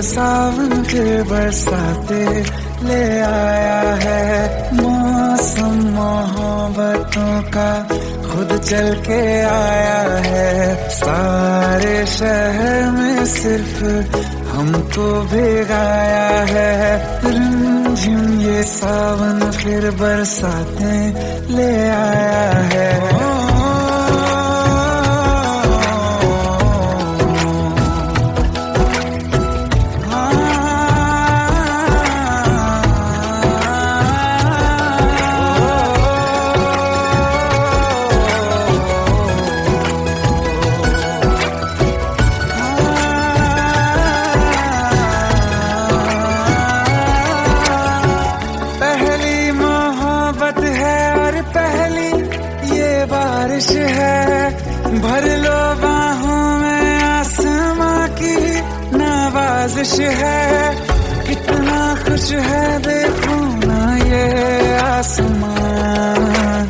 सावन के बरसाते ले आया है। मौसम मोहब्बतों का खुद चल के आया है। सारे शहर में सिर्फ हमको भिगाया है। रिमझिम ये सावन फिर बरसाते ले आया है। बारिश है भर लो बाहों में, आसमां की नवाजिश है। कितना खुश है देखो ना ये आसमां,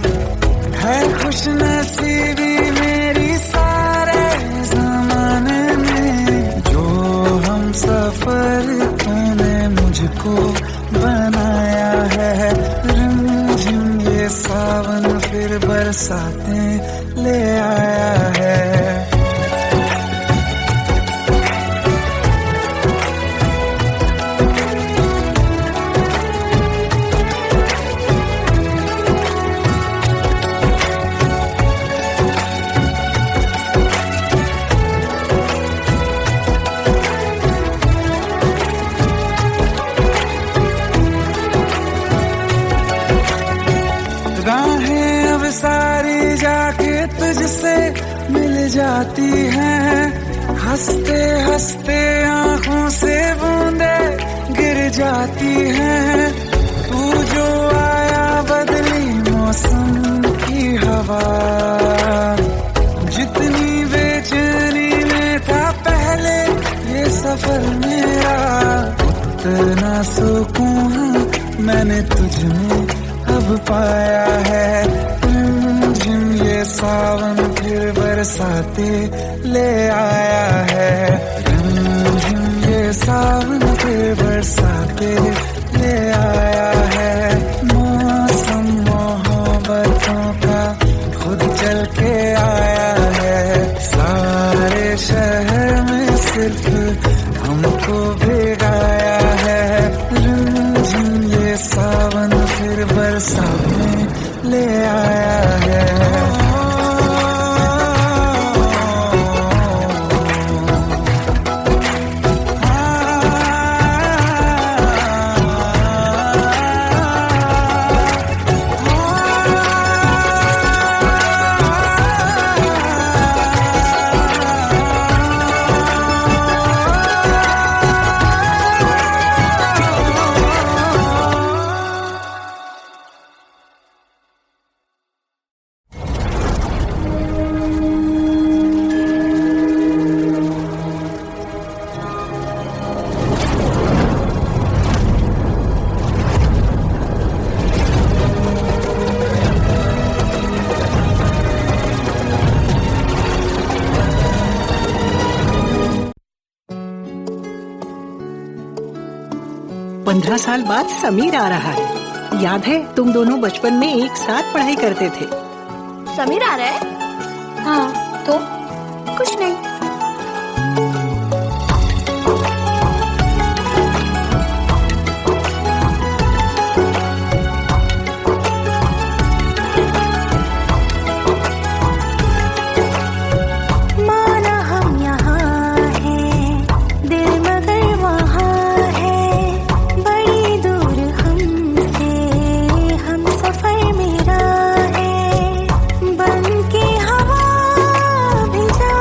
है खुश नसीबी मेरी सारे जमाने में। जो हम सफर तूने मुझको बनाया है। रिमझिम ये सावन फिर बरसाते ले आया है। राहें अब सारी जाके तुझसे मिल जाती हैं। हंसते हंसते आंखों से बूंदे गिर जाती हैं। तू जो आया बदली मौसम की हवा, जितनी बेचैनी में था पहले ये सफर मेरा, उतना सुकून मैंने तुझमें अब पाया है। रिमझिम ये सावन फिर बरसाते ले आया है। रिमझिम ये सावन फिर बरसाते ले आया है। मौसम मोहब्बतों का खुद चल के आया है। सारे शहर में सिर्फ हमको भिगाया है। रिमझिम ये सावन फिर बरसाते ले आया है। पंद्रह साल बाद समीर आ रहा है। याद है तुम दोनों बचपन में एक साथ पढ़ाई करते थे। समीर आ रहा है? हाँ तो कुछ नहीं। बन के हवा भी जा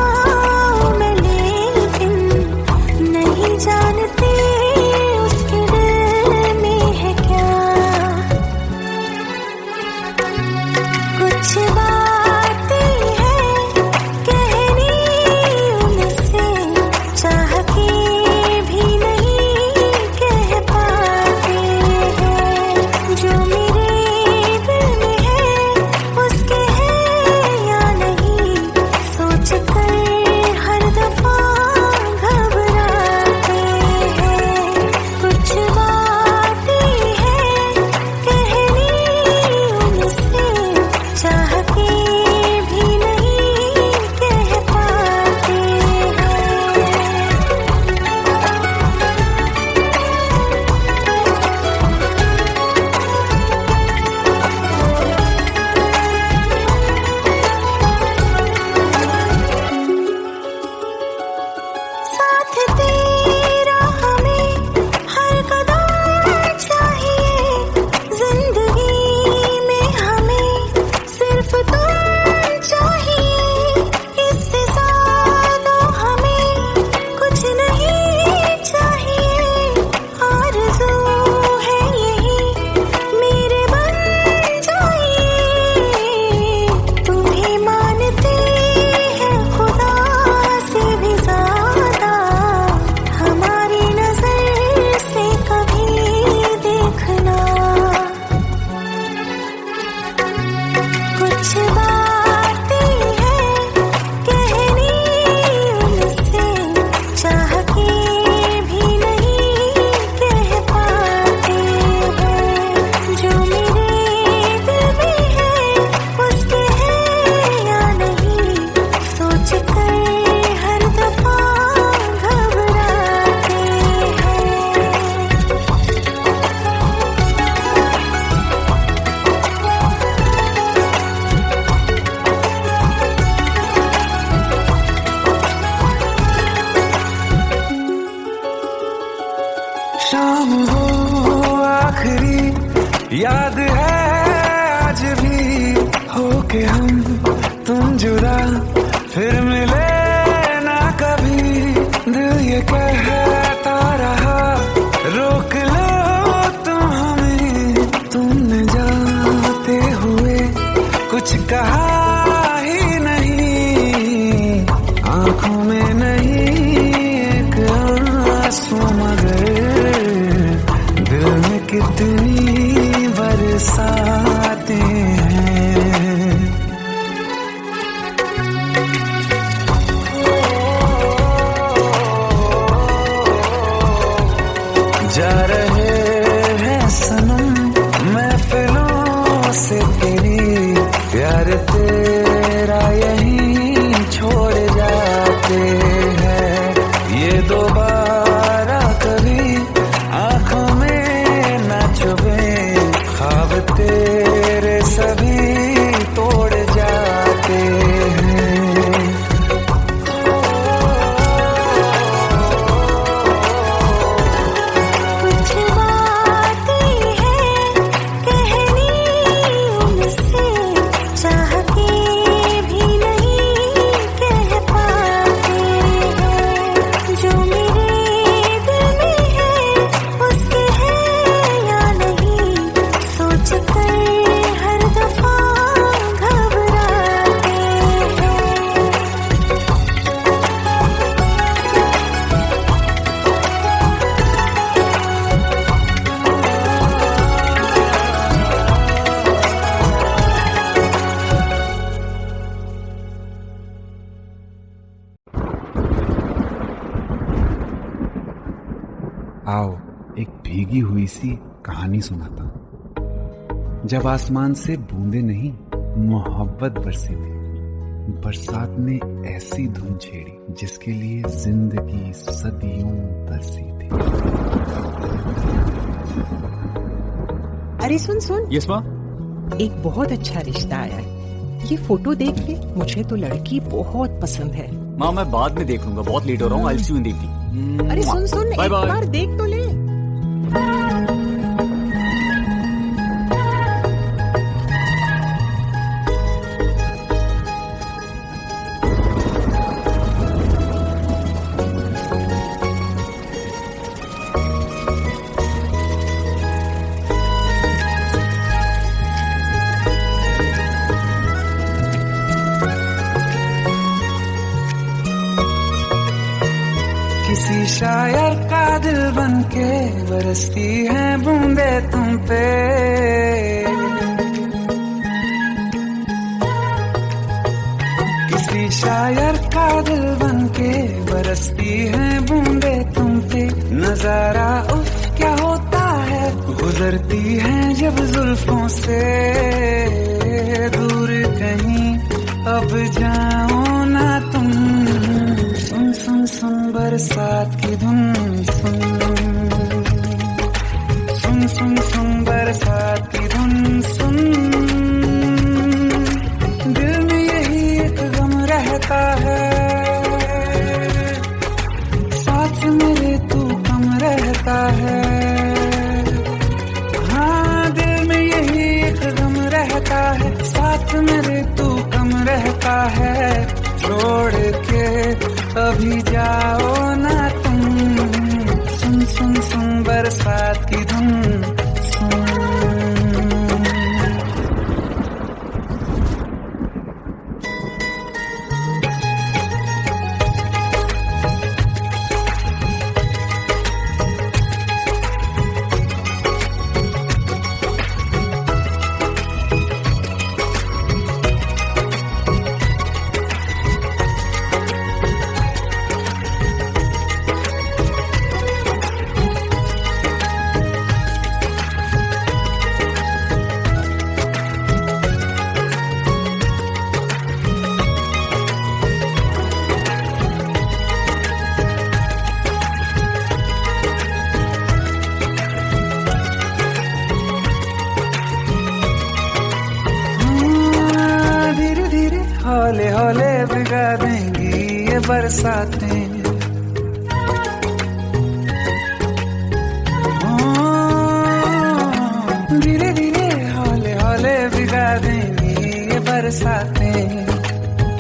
प्यार तेरा यही छोड़ जाते हैं, ये दोबारा कभी आंखों में न चुभे, ख्वाब तेरे सभी तोड़ जाते हैं। कुछ बातें हैं कहनी उनसे, चाह के भी नहीं कह पाते हैं। जो मेरे दिल में है उसके है या नहीं, सोच कर हर दफा घबराते हैं। आओ एक भीगी हुई सी कहानी सुनाता हूं। जब आसमान से बूंदे नहीं मोहब्बत बरसी थी, बरसात ने ऐसी धुन छेड़ी जिसके लिए जिंदगी सदियों तरसी थी। अरे सुन सुन, यस माँ। एक बहुत अच्छा रिश्ता आया है, ये फोटो देख ले। मुझे तो लड़की बहुत पसंद है। माँ मैं बाद में देख लूंगा, बहुत लेट हो रहा हूँ। आई सी यू इन द इवनिंग। अरे सुन सुन, बाय एक बाय। बार देख तो ले। किसी शायर का दिल बनके बरसती है बूंदे तुम पे, किसी शायर का दिल बनके बरसती है बूंदे तुम पे। नजारा उफ क्या होता है, गुजरती है जब जुल्फों से दूर कहीं, अब जाओ ना तुम। सुन सुन सुन बरसात की धुन, सुन सुन सुन सुन बरसात की धुन सुन। दिल में यही एक गम रहता है, साथ मेरे तू कम रहता है। हाँ दिल में यही एक गम रहता है, साथ मेरे तू कम रहता है। छोड़ के अभी जाओ ना तुम, सुन सुन सुन बरसात की धुन सुन। हौले हौले भिगा देंगी ये बरसातें, धीरे धीरे हौले हौले भिगा देंगी ये बरसातें।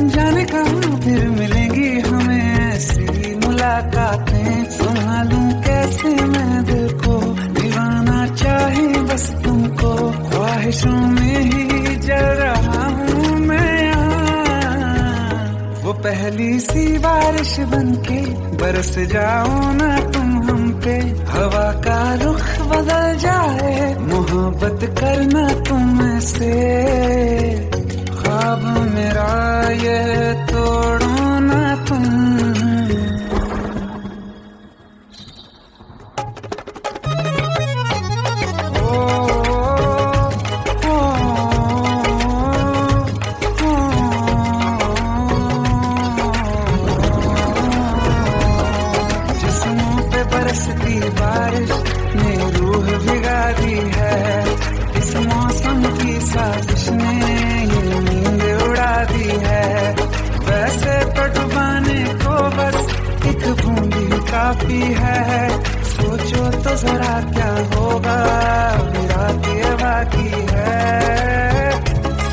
जाने कहाँ फिर मिलेंगी हमें ऐसी मुलाकातें, संभालूं कैसे मैं दिल को, दीवाना चाहे बस तुमको। ख्वाहिशों में ही जल रहा हूँ मैं यहाँ, वो पहली सी बारिश बनके बरस जाओ ना तुम हम पे। हवा का रुख बदल जाए, मोहब्बत करना तुम से। ख्वाब मेरा ये तोड़ो ना तुम। ओ, ओ, ओ, बाकी है, सोचो तो जरा क्या होगा, अभी रात ये बाकी है,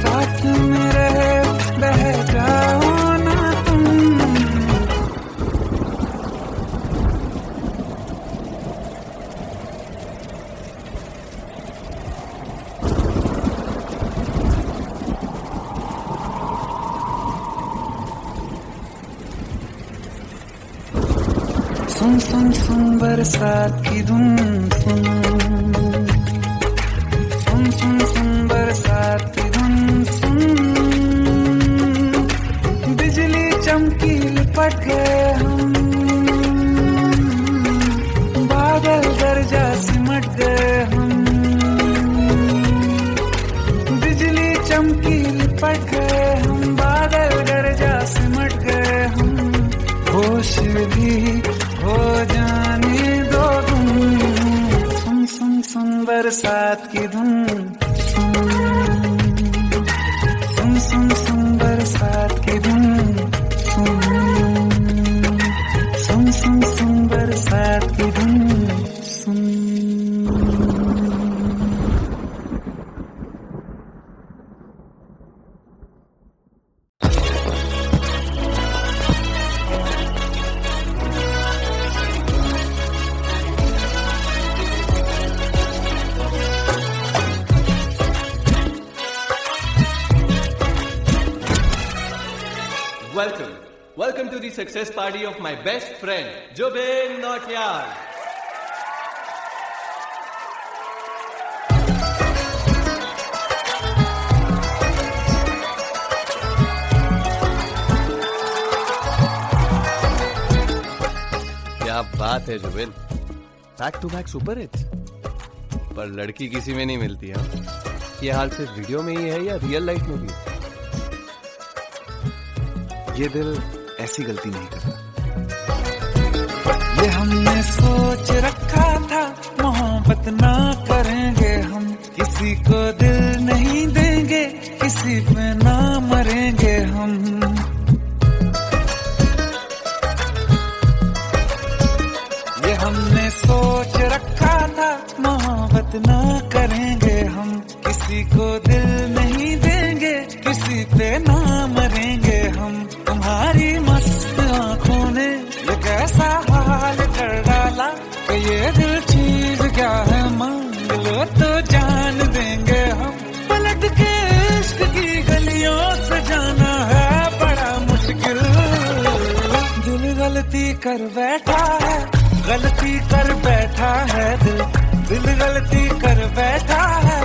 साथ में रहे बह जाओ ना तुम। सुन सुन सुन बरसात की धुन सुन, सुन सुन सुन बरसात की धुन सुन, बिजली चमकी लिपट गए हम, बादल गरजा सिमट गए हम, बिजली चमकी लिपट गए हम, बादल गरजा सिमट गए हम, होश भी हो जाने दो तुम। सुन सुन सुन बरसात की धुन सुन, सुन सुन सुन बरसात की धुन सुन, सुन सुन सुन बरसात की धुन सुन। Welcome to the success party of my best friend, Jubin Nautiyal. क्या बात है Zubin, back to back super hits. पर लड़की किसी में नहीं मिलती है। ये हाल सिर्फ वीडियो में ही है या रियल लाइफ में भी? ये दिल ऐसी गलती नहीं करता। ये हमने सोच रखा था, मोहब्बत ना करेंगे हम, किसी को दिल नहीं देंगे, किसी पे ना मरेंगे हम। ये हमने सोच रखा था, मोहब्बत ना करेंगे हम, किसी को दिल नहीं देंगे, किसी पे ना मरेंगे हम। तुम्हारी मस्त आंखों ने ये कैसा हाल कर डाला, कि ये दिल चीज क्या है, मांग लो तो जान देंगे हम। पलट के इश्क की गलियों से जाना है बड़ा मुश्किल, दिल गलती कर बैठा है, गलती कर बैठा है दिल, दिल गलती कर बैठा है,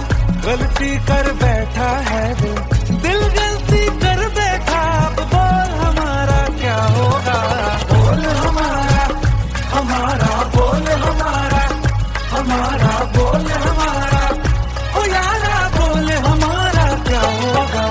गलती कर बैठा है दिल, दिल गलती कर बैठा। अब बोल हमारा क्या होगा, बोल हमारा, हमारा बोल हमारा, हमारा बोल हमारा, ओ यारा बोल हमारा क्या होगा।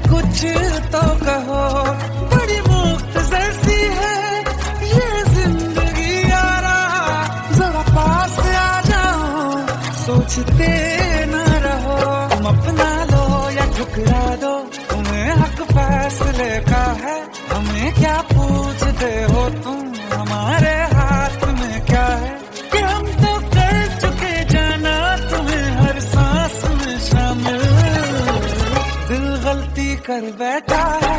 कुछ तो कहो, बड़ी मुख्तसर सी है ये जिंदगी यारा, जरा पास आ जाओ, सोचते न रहो, तुम अपना लो या ठुकरा दो, तुम्हें हक फैसले का है, हमें क्या पूछते हो तुम, हमारे हाथ में क्या है, कि हम तो कर चुके जाना तुम्हें हर सांस में शामिल। दिल गलती कर बैठा है,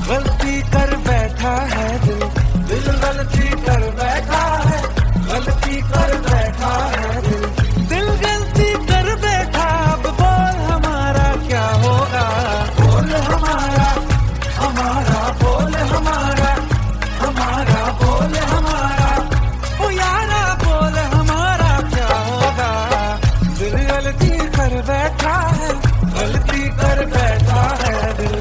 गलती कर बैठा है दिल, दिल गलती कर बैठा है, गलती कर बैठा है दिल, दिल गलती कर बैठा। अब बोल हमारा क्या होगा, बोल हमारा, हमारा बोल हमारा, हमारा बोल हमारा, ओ यारा बोल हमारा क्या होगा। दिल गलती कर बैठा है, गलती कर बैठा है दिल।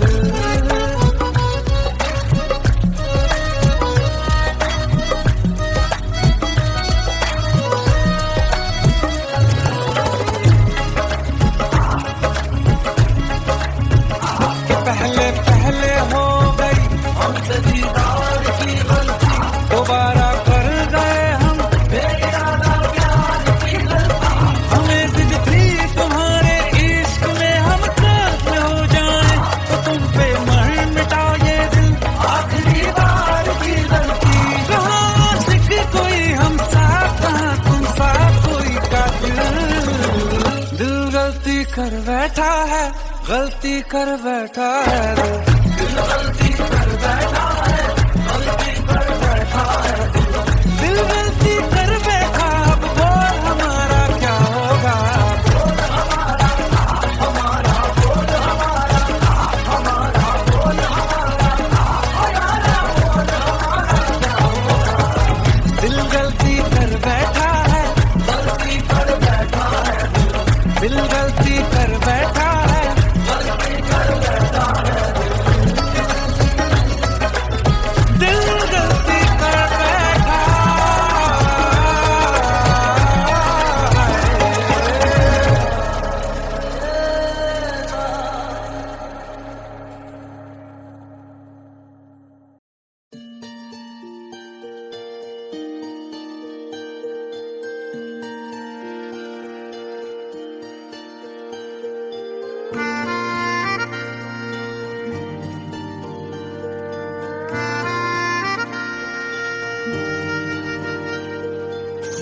बैठा है, गलती कर बैठा है दिल गलती कर बैठा है, गलती कर बैठा है दिल गलती कर बैठा। अब बोल हमारा क्या होगा, बोल हमारा हमारा बोल हमारा हमारा बोल हमारा क्या होगा। दिल गलती कर बैठा है, गलती कर बैठा है दिल गलती कर बैठा है, गलती कर बैठा है दिल गलती कर बैठा है।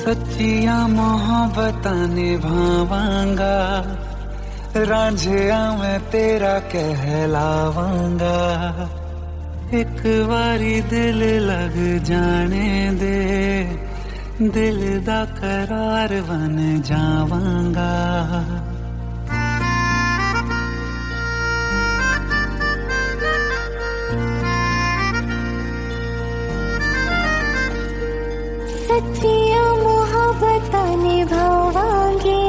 सच्चियां मोहब्बतां निभावांगा, रांझिया मैं तेरा कहलावांगा। एक बारी दिल लग जाने दे, दिल दा करार बन जावांगा। सच्चियां मोहब्बतां निभावांगी,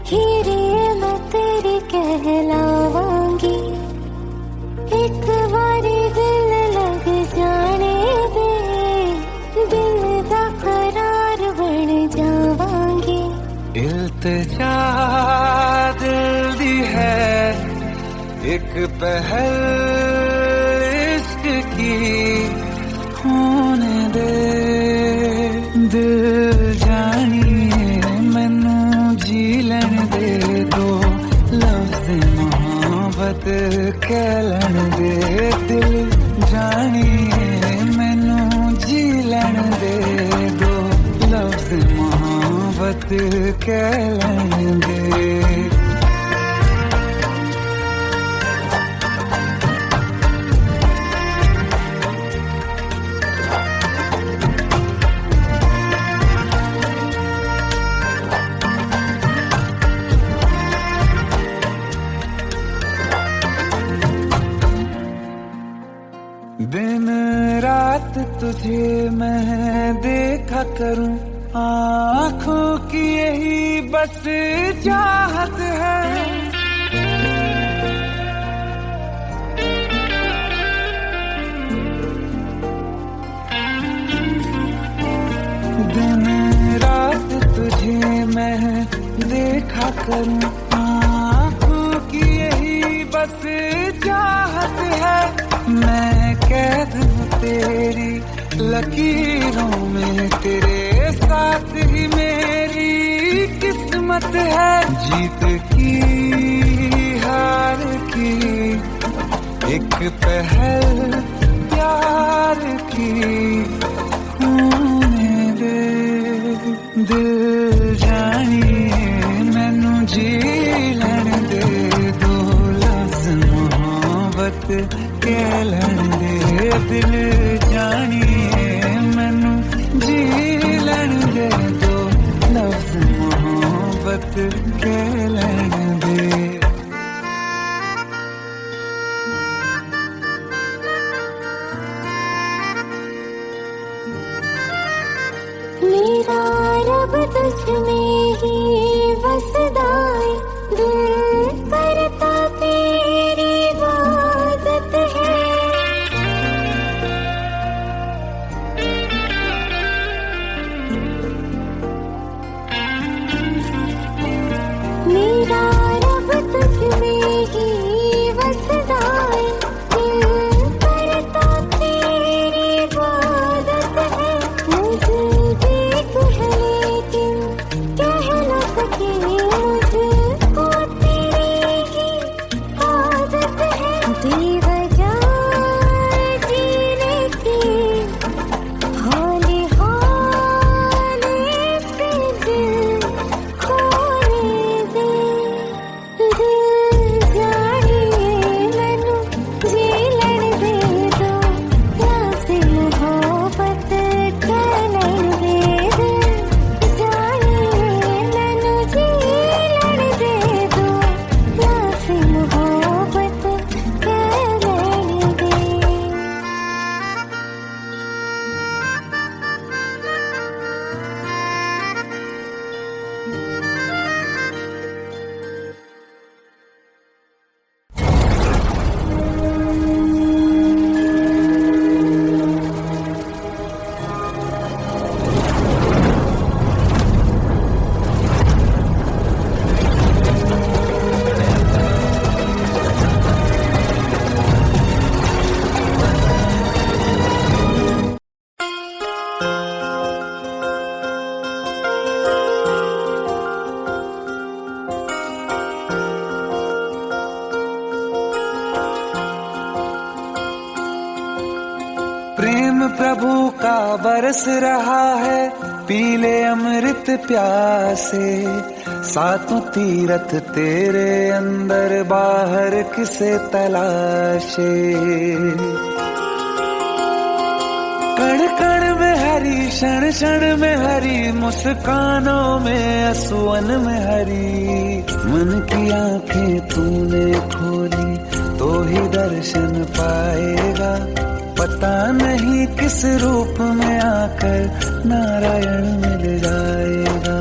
हीरे मैं तेरी कहलावांगी। एक बारी दिल लग जाने दे, दिल दा करार बन जावांगी। इल्तिजा दिल दी है एक पहल इश्क की, होने दे दिल जानिए मैनू जी लैन दे दो, लफ्ज़ मोहब्बत कह लैन दे। दिल जानिए मैनू जी लैन दे दो, लफ्ज़ मोहब्बत कह लैन दे। दिन रात तुझे मैं देखा करूं, आँखों की यही बस चाहत है। दिन रात तुझे मैं देखा करूं, आँखों की यही बस चाहत है। मैं कैद हूँ तेरी लकीरों में, तेरे साथ ही मेरी किस्मत है। जीत की हार की एक पहल प्यार की, होने दे दिल जानिए मैनू जी लैन दे दो, लफ्ज़ मोहब्बत कह लैन दे। दिल जानिए मैनू जी लैन दे दो, लफ्ज़ मोहब्बत कह लैन दे। मेरा रब तुझ में ही बसदा है, दिल करता तेरी इबादत है। मेरा रब तुझ में ही बसदा है, दिल करता तेरी इबादत है। नज़दीक है लेकिन प्रेम प्रभु का बरस रहा है, पीले अमृत प्यासे। सातों तीरथ तेरे अंदर, बाहर किसे तलाशे। कण कण में हरी, क्षण क्षण में हरी, मुस्कानों में असुवन में हरी। मन की आंखें तूने खोली तो ही दर्शन पाएगा। पता नहीं किस रूप में आकर नारायण मिल जाएगा।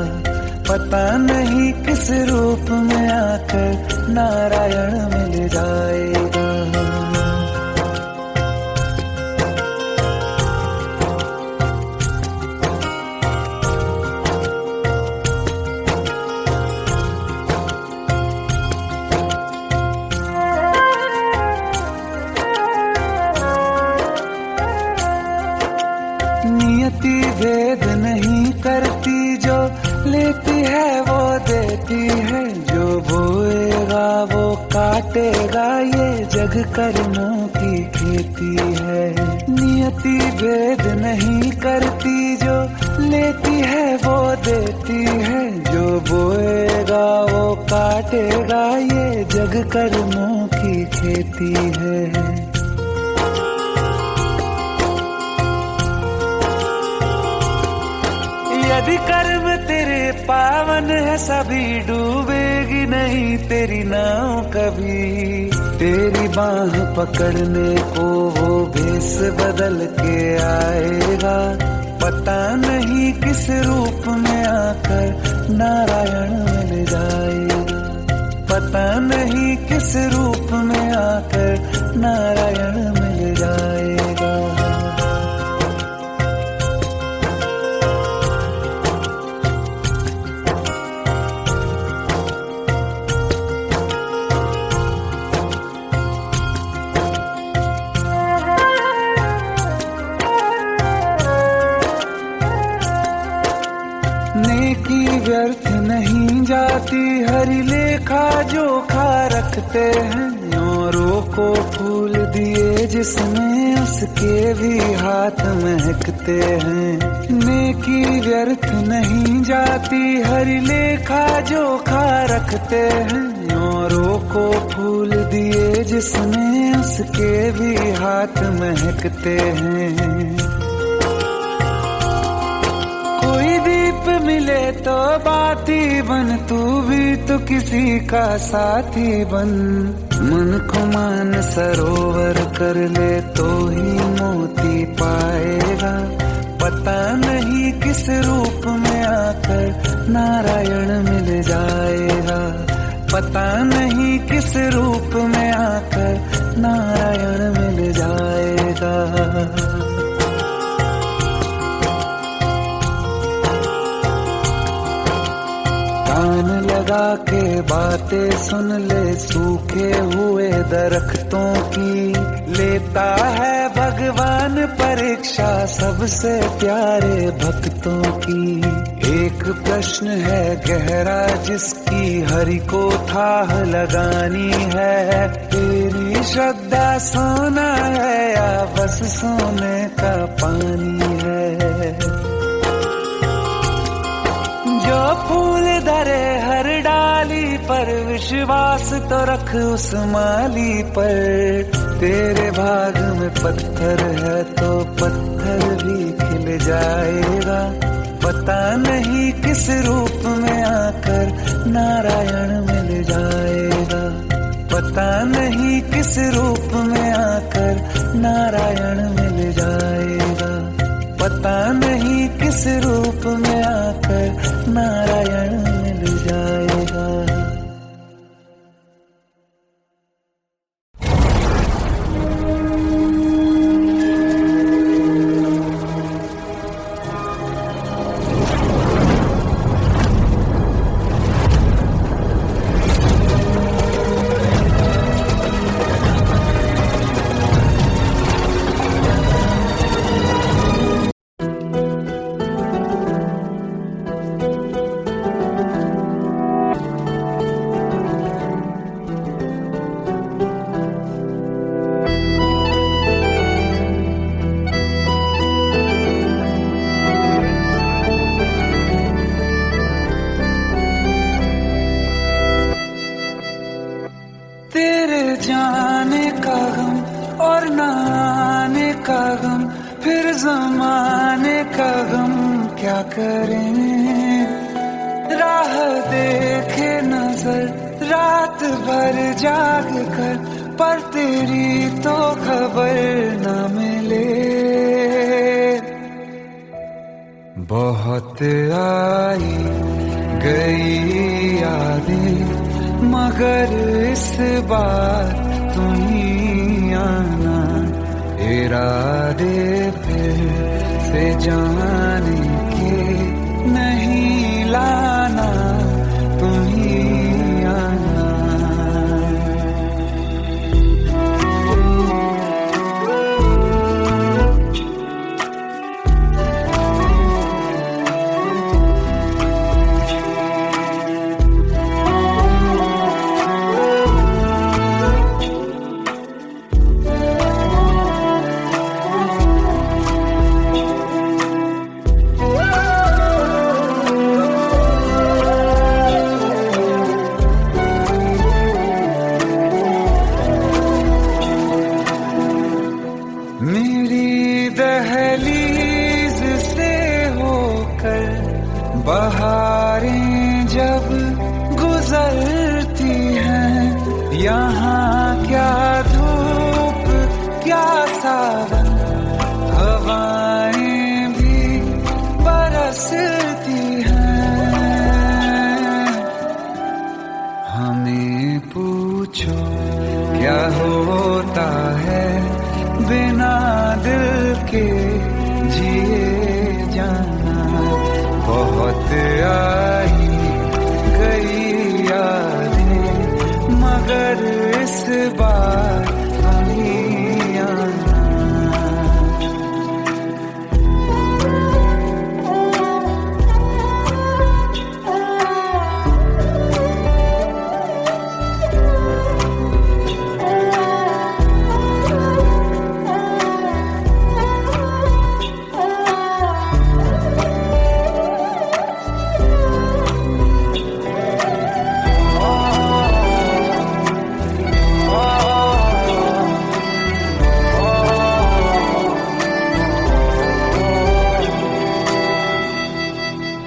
पता नहीं किस रूप में आकर नारायण मिल जाएगा। नियति भेद नहीं करती, जो लेती है वो देती है। जो बोएगा वो काटेगा, ये जग कर्मों की खेती है। नियति भेद नहीं करती, जो लेती है वो देती है। जो बोएगा वो काटेगा, ये जग कर्मों की खेती है। यदि कर्म तेरे पावन है, सभी डूबेगी नहीं तेरी नाव कभी। तेरी बाह पकड़ने को वो भेष बदल के आएगा। पता नहीं किस रूप में आकर नारायण मिल जाएगा। पता नहीं किस रूप में आकर नारायण मिल जाएगा। नेकी व्यर्थ नहीं जाती, हरि लेखा जोखा रखते हैं। औरों को फूल दिए जिसने, उसके भी हाथ महकते हैं। नेकी व्यर्थ नहीं जाती, हरि लेखा जोखा रखते हैं। औरों को फूल दिए जिसने, उसके भी हाथ महकते हैं। कोई दीप मिले तो बाती बन, तू भी तो किसी का साथी बन। मन को मान सरोवर कर ले तो ही मोती पाएगा। पता नहीं किस रूप में आकर नारायण मिल जाएगा। पता नहीं किस रूप में आकर नारायण मिल जाएगा। कान लगा के बातें सुन ले, सूखे हुए दरख्तों की। लेता है भगवान परीक्षा सबसे प्यारे भक्तों की। एक प्रश्न है गहरा जिसकी हरि को थाह लगानी है। तेरी श्रद्धा सोना है या बस सोने का पानी है। जो फूल धरे हर डाली पर, विश्वास तो रख उस माली पर। तेरे भाग में पत्थर है तो पत्थर भी खिल जाएगा। पता नहीं किस रूप में आकर नारायण मिल जाएगा। पता नहीं किस रूप में आकर नारायण मिल जाएगा। पता नहीं किस रूप में आकर नारायण मिल जाएगा। न आने का गम, फिर जमाने का गम क्या करें। राह देखे नजर रात भर जाग कर, पर तेरी तो खबर न मिले। बहुत आई गई यादें, मगर इस बार तुम ही आना। इरादे फिर से जाने के नहीं लाना, तुम ही आना। मेरी दहलीज से होकर बहारें जब गुजरती हैं, यहाँ क्या धूप क्या सावन, हवाएं भी बरसती हैं। हमें पूछो क्या होता है बिना दिल के जिए जाना। बहुत आई गई यादें, मगर इस बार तुम ही आना।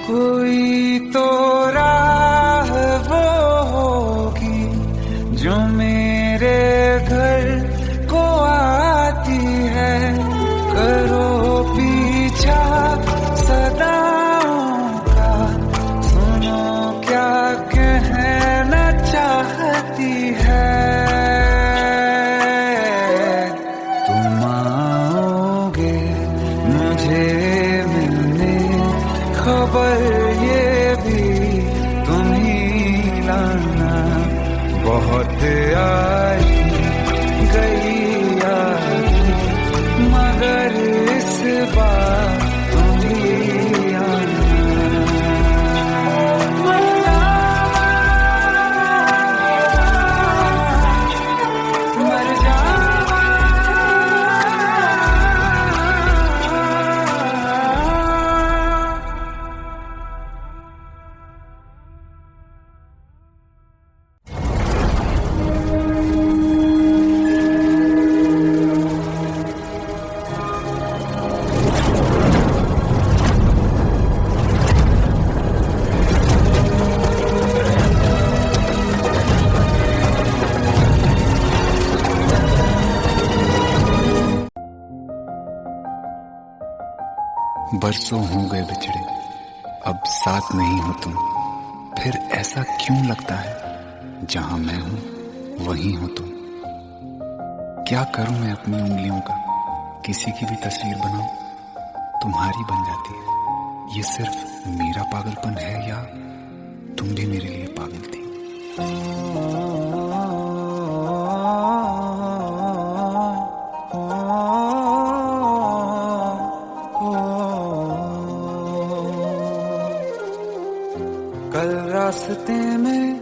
कोई तो राह वो होगी जो मेरे घर को आती है। करो पीछा सदाओं का, सुनो क्या कहना चाहती है। तुम आओगे मुझे मिलने, खबर ये भी तुम ही लाना। बहुत आई गई यादें, मगर इस बार तुम ही आना। मर जावा बरसों हो गए बिछड़े, अब साथ नहीं हो तुम। फिर ऐसा क्यों लगता है, जहां मैं हूं वहीं हो तुम। क्या करूं मैं अपनी उंगलियों का, किसी की भी तस्वीर बनाऊं, तुम्हारी बन जाती है। ये सिर्फ मेरा पागलपन है या तुम भी मेरे लिए पागल थी। कल रास्ते में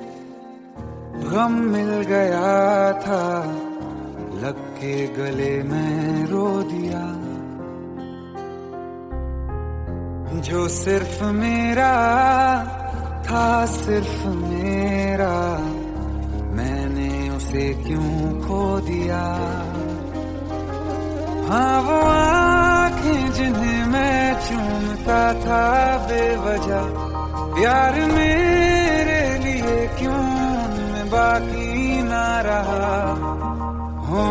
गम मिल गया था, लग के गले में रो दिया। जो सिर्फ मेरा था, सिर्फ मेरा, मैंने उसे क्यों खो दिया। हाँ वो आंखें जिन्हें मैं चूमता था बेवजह, प्यार मेरे लिए क्यों उनमें बाकी ना रहा हो।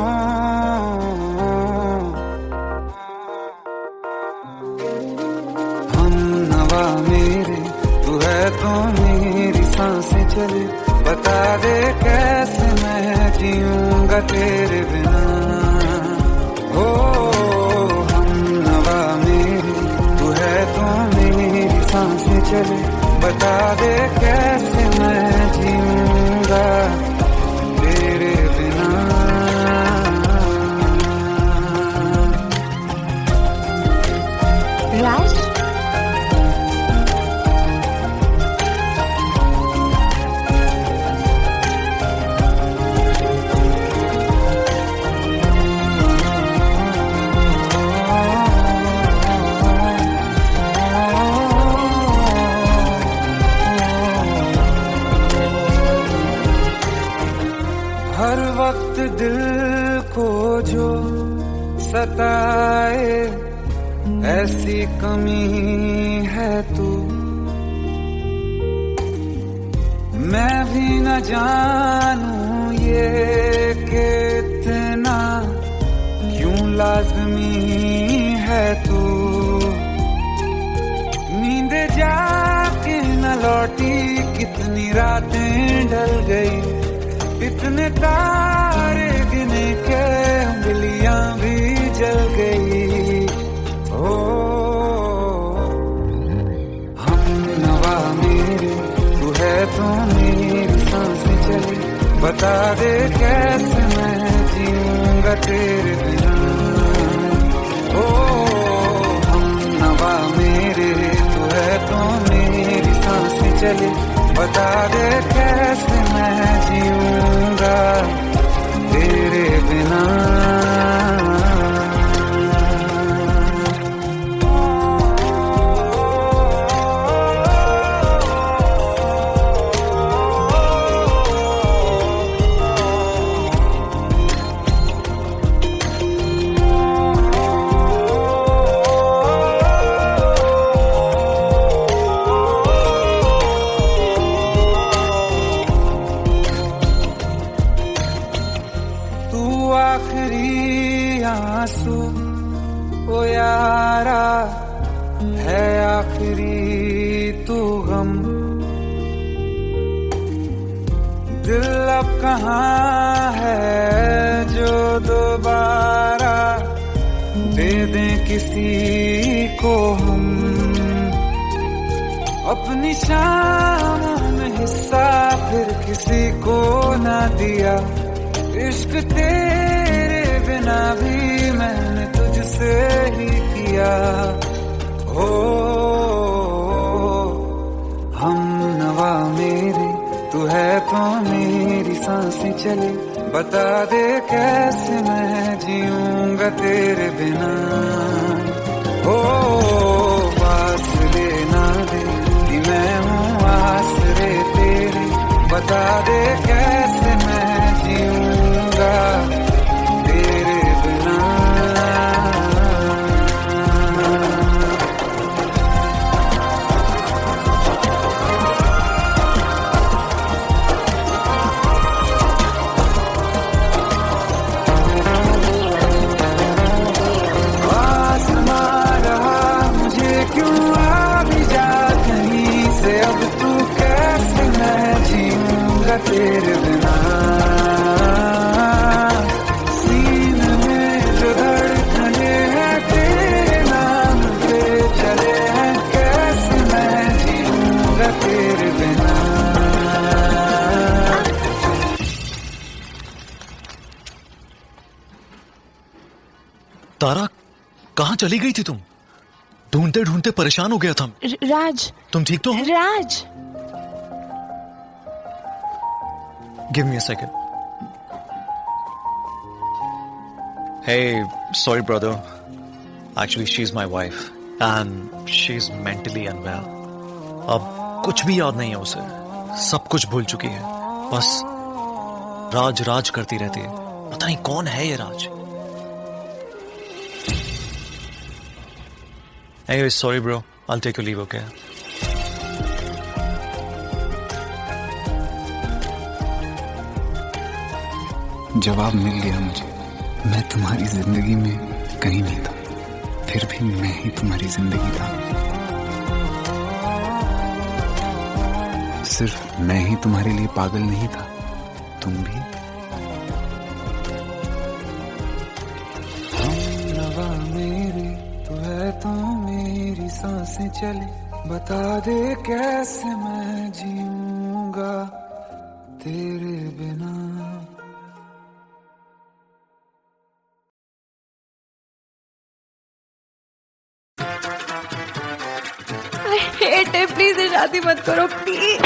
हम नवा मेरे तू है तो मेरी सांसें चले, बता दे कैसे मैं जीऊंगा तेरे बिना। हो हम नवा मेरे तू है तो मेरी सांसें चले, बता दे कैसे मैं जीऊंगा तेरे बिना। राज, हर वक्त दिल को जो सताए ऐसी कमी है तू, मैं भी न जानूं ये कि इतना क्यों लाज़मी है तू। नींद जाके न लौटी कितनी रातें ढल गई, इतने तारे गिने के उंगलियां भी जल गई। ओ हम नवा मेरे तू है तो मेरी सांसें चले, बता दे कैसे मैं जीऊंगा तेरे बिना। ओ हम नवा मेरे तू है तो मेरी सांसें चले, बता दे कैसे मैं जीऊंगा तेरे बिना। आखिरी आंसू ओ यारा है, आखिरी तू गम। दिल अब कहाँ है जो दोबारा दे दें किसी को हम। अपनी शामों में हिस्सा फिर किसी को ना दिया, इश्क तेरे बिना भी मैंने तुझसे ही किया। हो हम नवा मेरे तू है तो मेरी सांसें चले, बता दे कैसे मैं जीऊंगा तेरे बिना। हो फासले ना दे कि मैं हूँ आसरे तेरे, बता दे कैसे मैं जीऊंगा तेरे बिना। आसमां रहा मुझे क्यों आ भी जा कहीं से, अब तू कैसे मैं जीऊंगा तेरे बिना। सीने में जो धड़कने हैं तेरे नाम पे चले हैं, कैसे मैं जीऊंगा तेरे बिना। तारा, कहाँ चली गई थी तुम? ढूंढते ढूंढते परेशान हो गया था। राज, तुम ठीक तो हो? Raj, give me a second. Hey, sorry brother. Actually, she's my wife and she's mentally unwell. अब कुछ भी याद नहीं है उसे, सब कुछ भूल चुकी है, बस राज राज करती रहती है। पता नहीं कौन है ये राज। Anyway, sorry bro. I'll take your leave, okay? जवाब मिल गया मुझे। मैं तुम्हारी जिंदगी में कहीं नहीं था, फिर भी मैं ही तुम्हारी जिंदगी था। सिर्फ मैं ही तुम्हारे लिए पागल नहीं था, तुम भी। हमनवा मेरी तू है तो मेरी सांसें चले, बता दे कैसे मैं जीऊंगा तेरे बिना। हेट है, प्लीज शादी मत करो please.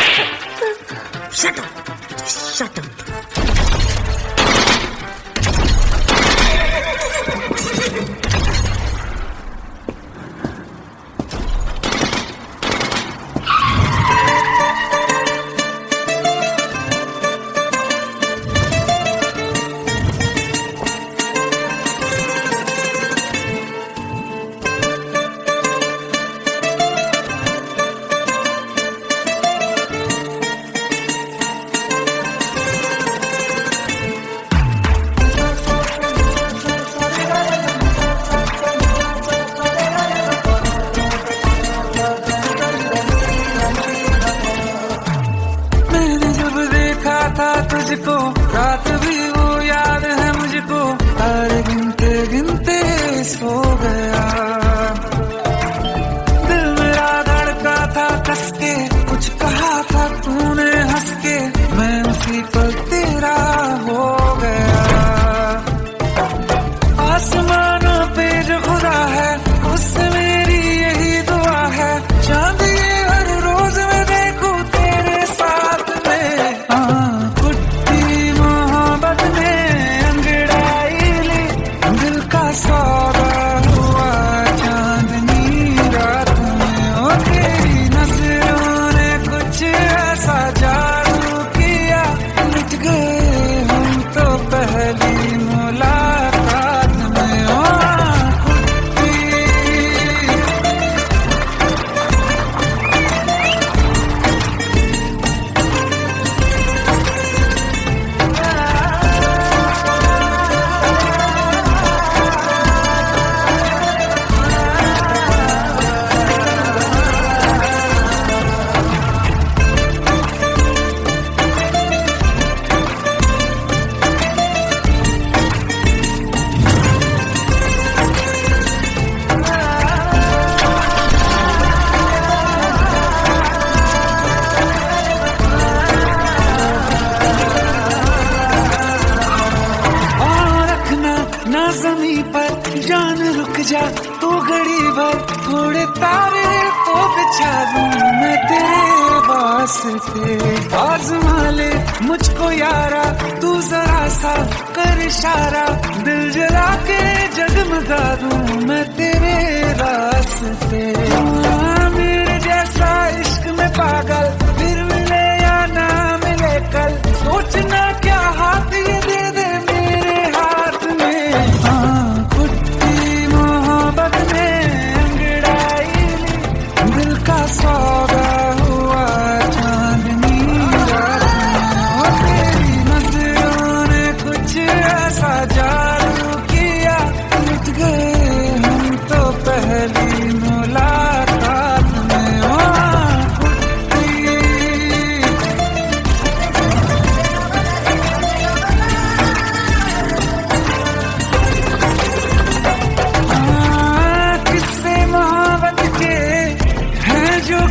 Shut up, shut up. तुझको रात भी वो याद है मुझको, तारे गिनते गिनते सो गया। दिल मेरा धड़का था कस के, कुछ कहा था तूने हंस के, मैं उसी पर तेरा हो गया। आसमानों पे जो खुदा है उससे मेरी यही दुआ है, चांद ये हर रोज मैं देखूं तेरे साथ में। सौदा हुआ चांदनी रात में, ओ तेरी नजरों ने कुछ ऐसा जादू किया, मिट गए हम तो पहली मुलाकात में। ओ ज़मीं पर जान रुक जा तू घड़ी भर, थोड़े तारे तो बिछा दूं मैं तेरे वास्ते। आज़मा ले मुझको यारा तू जरा सा कर इशारा, दिल जला के जगमगा दूं मैं तेरे रास्ते। मेरे जैसा इश्क में पागल फिर मिले या ना मिले कल, सोचना क्या हाथ ये दे दे मेरे हाथ में। कुट्टी मोहब्बत में अंगड़ाई दिल का सौदा हुआ चांदनी रात में, और तेरी नजरों ने कुछ ऐसा जादू किया, मिट गए हम तो पहली मुलाकात में। ओ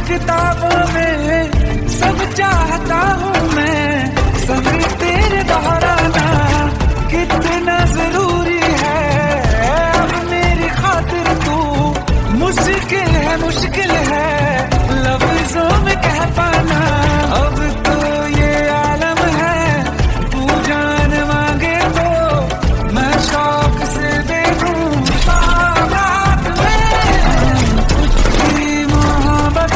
किताबों में सब चाहता हूँ मैं, सब तेरे दोहराना कितना जरूरी है। अब मेरी खातिर तू मुश्किल है लफ्जों में कह पाना। अब तो ये आलम है तू जान मांगे तो मैं शौक से दे दूँ बारात में। कुछ मोहब्बत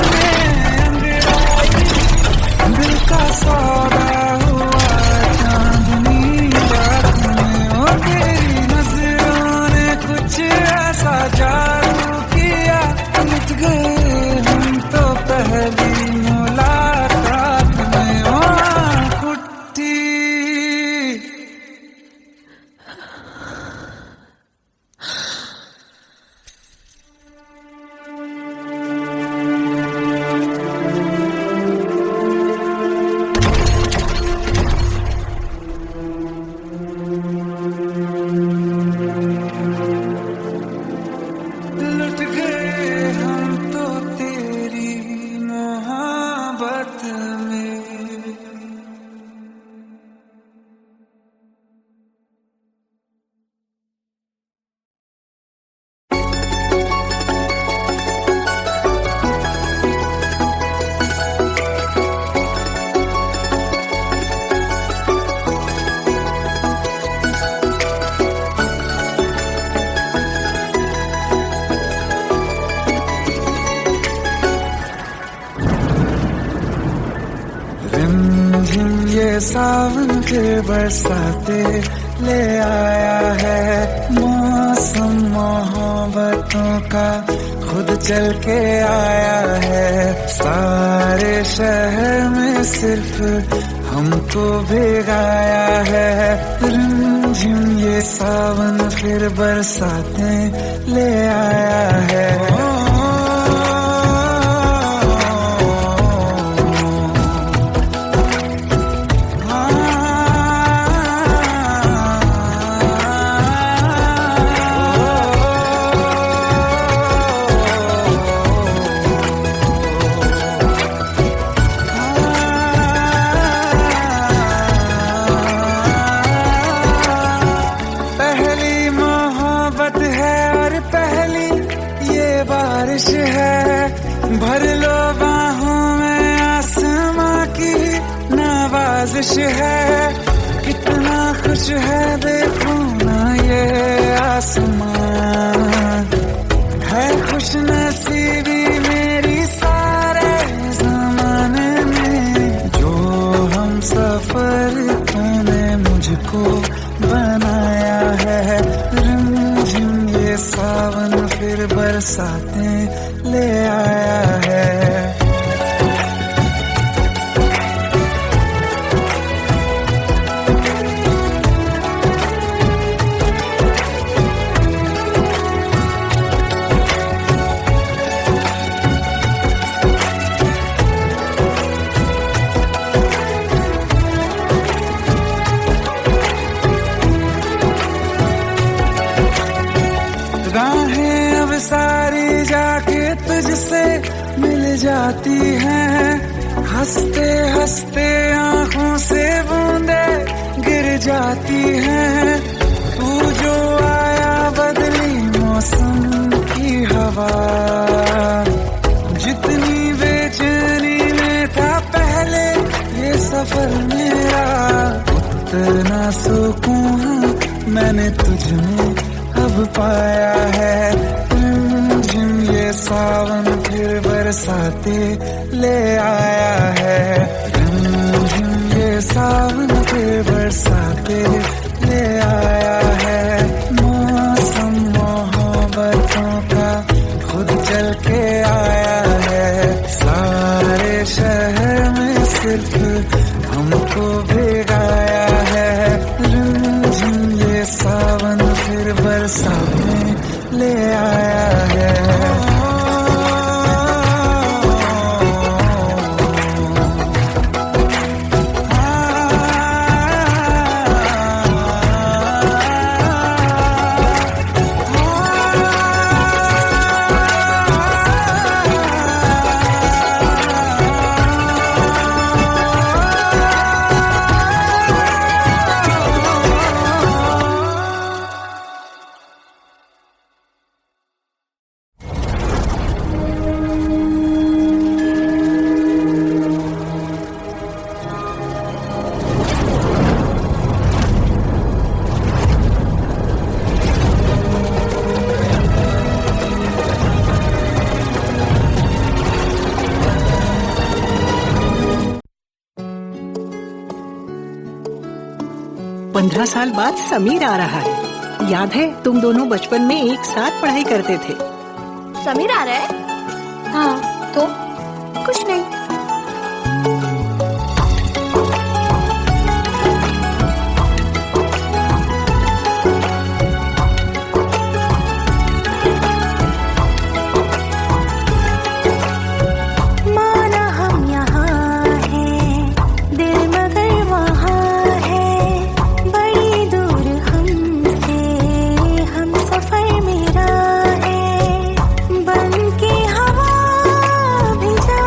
दिल का सौदा हुआ चांदनी रात में, ओ तेरी नजरों ने कुछ ऐसा जादू किया, सावन फिर बरसाते ले आया है। मौसम मोहब्बतों का खुद चल के आया है। सारे शहर में सिर्फ हमको भिगाया है। रिमझिम ये सावन फिर बरसाते ले आया है। बारिश है भर लो बाहों में, आसमां की नवाजिश है। कितना खुश है देखो ना ये आसमां, है खुश नसीबी मेरी सारे जमाने में। जो हम सफर तूने मुझको बनाया है। रिमझिम ये सावन फिर बरसाते ले आया है। राहें अब सारी जाके तुझसे मिल जाती हैं। हंसते हंसते आंखों से बूंदे गिर जाती हैं। तू जो आया बदली मौसम की हवा, जितनी बेचैनी में था पहले ये सफर मेरा, उतना सुकून मैंने तुझमें अब पाया है। रिमझिम ये सावन फिर बरसाते ले आया है। रिमझिम ये सावन फिर बरसाते ले आया है। मौसम मोहब्बतों का खुद चल के आया है। सारे शहर में सिर्फ हमको भिगाया है। रिमझिम ये सावन फिर बरसाते ले आया है। पंद्रह साल बाद समीर आ रहा है। याद है तुम दोनों बचपन में एक साथ पढ़ाई करते थे। समीर आ रहा है? हाँ, तो कुछ नहीं। बन के हवा भी जा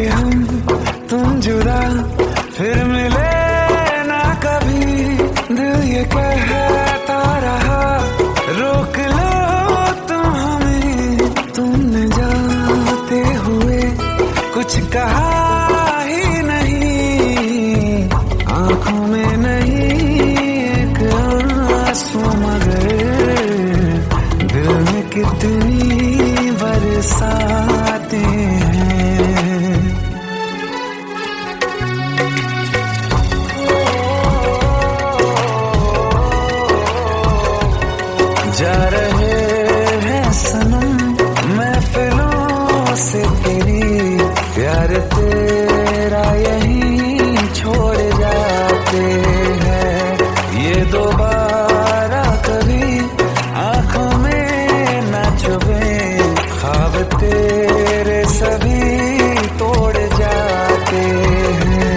कि हम तुम जुदा फिर मिले ना कभी, दिल ये कहता रहा रोक लो तुम हमें, तुमने जाते हुए कुछ कहा ही नहीं, आंखों में नहीं एक आंसू मगर दिल में कितनी बरसाते हैं। जा रहे हैं सनम महफिलों से तेरी, प्यार तेरा यहीं छोड़ जाते हैं, ये दोबारा कभी आंखों में न चुभे, ख्वाब तेरे सभी तोड़ जाते हैं।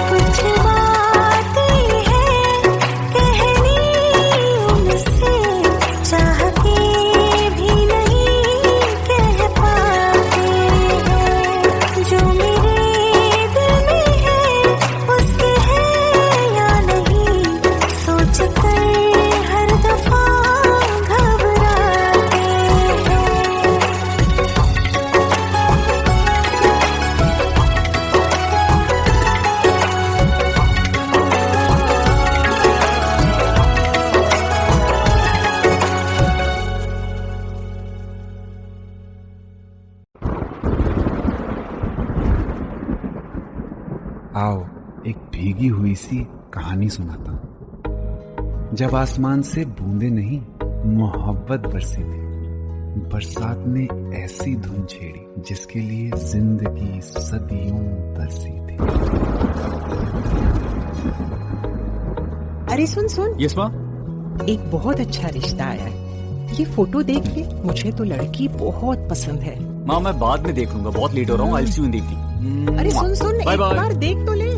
कुछ बातें हैं कहनी उनसे, चाह के भी नहीं कह पाते हैं, जो मेरे दिल में है उसके है या नहीं, सोच कर हर दफा घबराते हैं। आओ एक भीगी हुई सी कहानी सुनाता हूं। जब आसमान से बूंदे नहीं मोहब्बत बरसी थी, बरसात ने ऐसी धुन छेड़ी जिसके लिए जिंदगी सदियों तरसी थी। अरे सुन सुन, यस माँ। एक बहुत अच्छा रिश्ता आया है, ये फोटो देख ले, मुझे तो लड़की बहुत पसंद है। माँ मैं बाद में देख लूंगा, बहुत लेट हो रहा हूँ, आई सी यू इन द इवनिंग। अरे सुन सुन, बाय एक बाय। बार देख तो ले।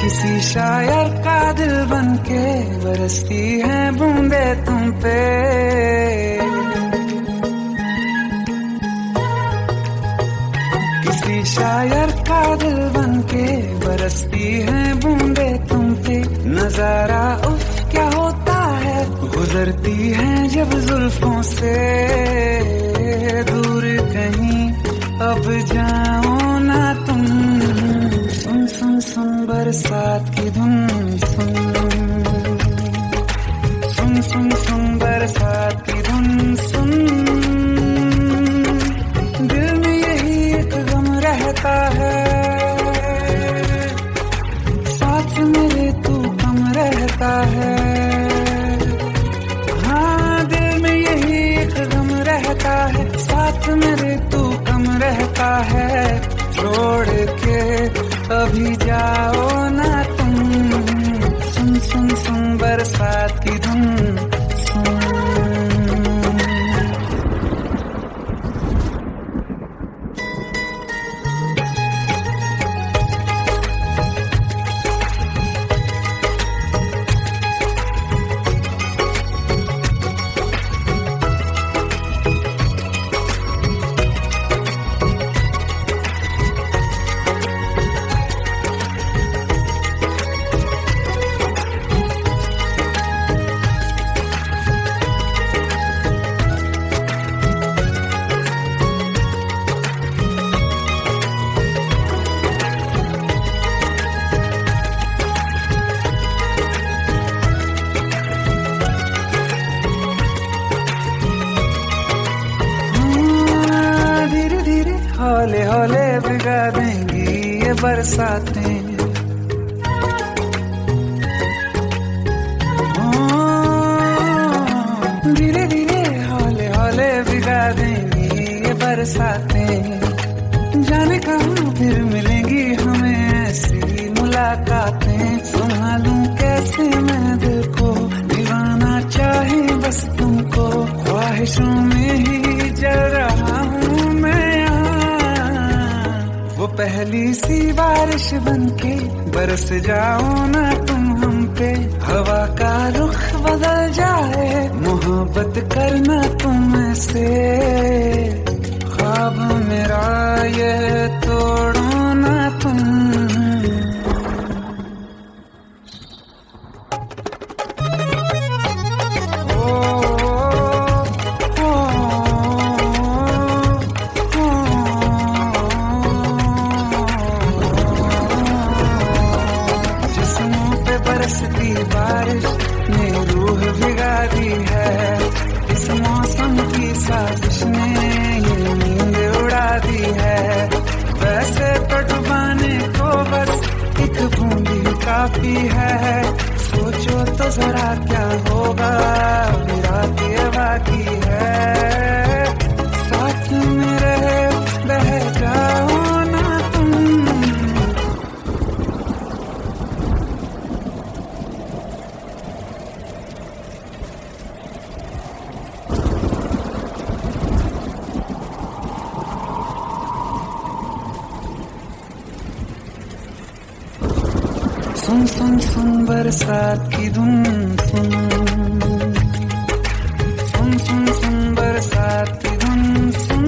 किसी शायर का दिल बनके बरसती है बूंदे तुम पे, किसी शायर का दिल बनके बरसती है बूंदे तुम पे, नजारा उफ क्या होता है, गुजरती है जब जुल्फों से दूर कहीं, अब जाओ ना तुम, सुन सुन सुन बरसात की धुन, सुन सुन सुन सुन बरसात की धुन, सुन दिल में यही एक गम रहता है, साथ मेरे तू कम रहता है, हाँ दिल में यही एक गम रहता है, साथ मेरे तू कम रहता है, छोड़ के अभी जाओ ना तुम, सुन सुन सुन बरसात की धुन, सुन। हौले हौले भिगा देंगी ये बरसातें, धीरे धीरे हौले हौले भिगा देंगी ये ये बरसातें, जाने कहाँ फिर मिलेंगी हमें ऐसी मुलाकातें। संभालूं कैसे मैं दिल को, दीवाना चाहे बस तुमको, ख्वाहिशों में ही जल रहा हूँ मैं यहाँ। वो पहली सी बारिश बनके बरस जाओ ना तुम हम पे, हवा का रुख बदल जाए, मोहब्बत करना तुम से। ख्वाब मेरा ये तोड़ो ना तुम। जिस्मों पे बरसती बारिश ने रूह भिगा दी है, इस मौसम की साजिश ने ये नींद उड़ा दी है। वैसे तो डुबाने को बस एक बूंदी काफी है, सोचो तो जरा क्या होगा, रात ये बाकी है। साथ में रहे बह जाओ ना तुम। सुन सुन सुन बरसात की धुन सुन, सुन सुन सुन बरसात की धुन सुन।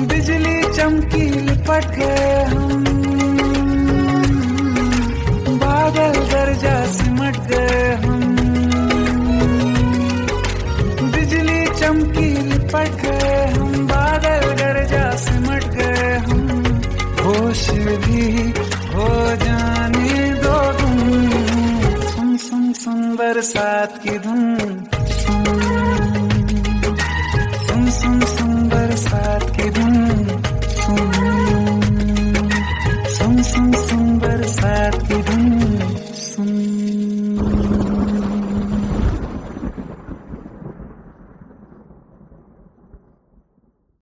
बिजली चमकी लिपट गए हम, बादल गरजा सिमट गए हम। बिजली चमकी लिपट गए हम, बादल गरजा सिमट गए हम। होश भी हो जाने दो तुम, सुन सुन सुन बरसात की धुन।